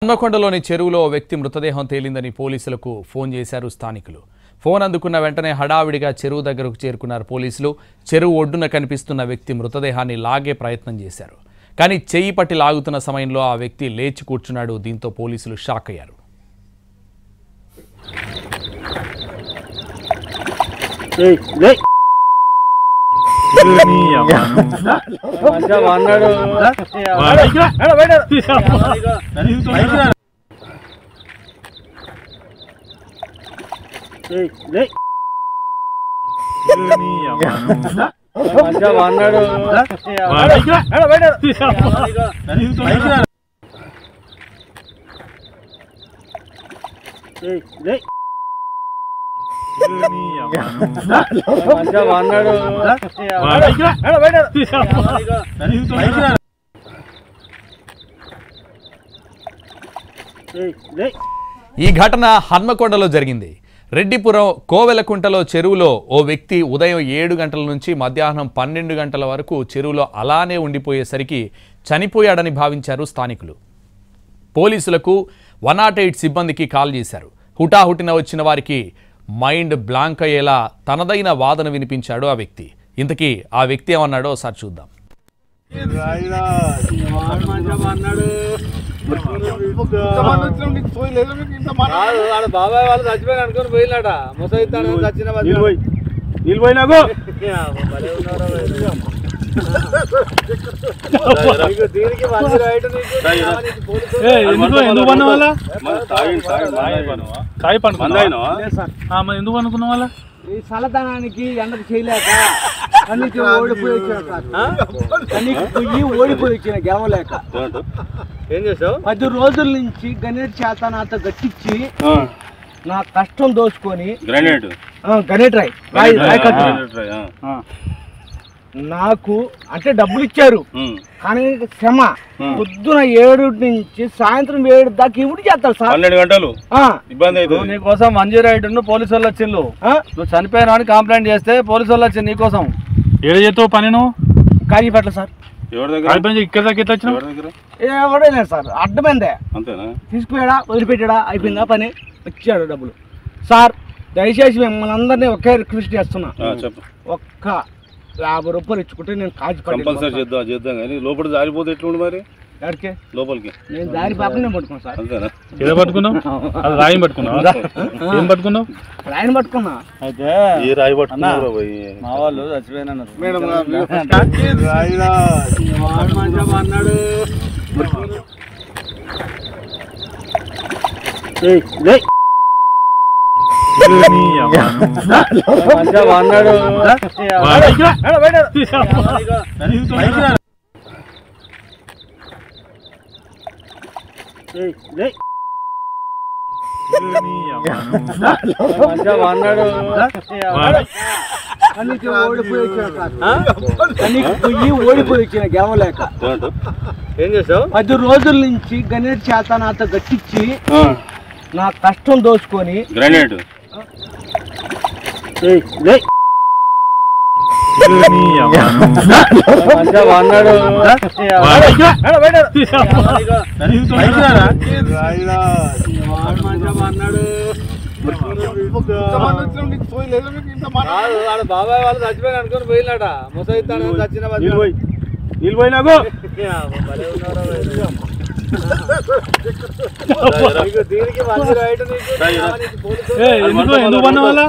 హన్మకొండలోని చెరువులో వ్యక్తి మృతదేహం తేలిందని పోలీసులకు ఫోన్ చేశారు స్థానికులు. ఫోన్ అందుకున్న వెంటనే హడావిడిగా చెరువు దగ్గరకు చేరుకున్నారు పోలీసులు. చెరువు ఒడ్డున కనిపిస్తున్న వ్యక్తి మృతదేహాన్ని లాగే ప్రయత్నం చేశారు. కానీ చెయ్యి పట్టి లాగుతున్న సమయంలో ఆ వ్యక్తి లేచి కూర్చున్నాడు. దీంతో పోలీసులు షాక్ అయ్యారు. ఈ ఘటన హన్మకొండలో జరిగింది. రెడ్డిపురం కోవెలకుంటలో చెరువులో ఓ వ్యక్తి ఉదయం 7 గంటల నుంచి మధ్యాహ్నం 12 గంటల వరకు చెరువులో అలానే ఉండిపోయేసరికి చనిపోయాడని భావించారు స్థానికులు. పోలీసులకు 108 సిబ్బందికి కాల్ చేశారు. హుటాహుటిన వచ్చిన వారికి మైండ్ బ్లాంక్ అయ్యేలా తనదైన వాదన వినిపించాడు ఆ వ్యక్తి. ఇంతకీ ఆ వ్యక్తి ఏమన్నాడో ఒకసారి చూద్దాం. బాబాయ్ వాళ్ళు చచ్చిపోయి అనుకుని పోయినాట ముసైతాను చచ్చిన ఎందుకు అనుకున్న వాళ్ళ ఈ చల్లదనానికి ఎండకు చేయలేక కన్నీకి ఓడిపోయి వచ్చిన గెలవలేక ఏం చేసావు? 10 రోజుల నుంచి గణేట్ చేత నాతో గట్టించి నా కష్టం దోచుకొని గణేట్ రాయ్ నాకు అంటే డబ్బులు ఇచ్చారు. కానీ శ్రమ పొద్దున 7 నుంచి సాయంత్రం 7 దాకా ఇవి చేస్తారు సార్. 12 గంటలు ఇబ్బంది అవుతుంది. నీకోసం మంజీ రైడ్ పోలీసు వాళ్ళు వచ్చిండు. నువ్వు చనిపోయినా అని కంప్లైంట్ చేస్తే పోలీసు వాళ్ళు వచ్చింది నీకోసం. ఏడు చేస్తావు పని నువ్వు? కాజీపేటలో సార్. ఇక్కడ దాకా ఎట్లా వచ్చినావు? ఎవడలేదు సార్, అడ్డమైందే. తీసుకుపోయాడా వదిలిపెట్టాడా అయిపోయిందా పని, వచ్చాడు డబ్బులు. సార్ దయచేసి మిమ్మల్ని అందరినీ ఒకే రిక్వెస్ట్ చేస్తున్నా, ఒక్క 50 రూపాయలు ఇచ్చుకుంటే నేను కంపల్సరీ చేద్దాం కానీ లోపల జారిపోతే ఎట్లుండి మరి ఎక్కడికి లోపలికి నేను దారి పాపనే పట్టుకున్నాను సార్. అంతేనా? ఏదో పట్టుకున్నావు? అది రాయి పట్టుకున్నావు? ఏం పట్టుకున్నావు? రాయిని పట్టుకున్నా. అయితే ఏ రాయి పట్టుకున్నావు? మా వాళ్ళు చచ్చిపోయినారు. అన్నాడు ఓడిపోయి వచ్చిన గెలవలేక ఏం చేసావు? 10 రోజుల నుంచి గణేట్ చేత నాతో గట్టించి నా కష్టం దోచుకొని గ్రానైట్ బాబాయ్ వాళ్ళు చచ్చిపోయి అనుకుని పోయినాట ముసైతాను చచ్చిన దీనికి మంజీ రైడ్ ఎందుకు పన్న వాళ్ళ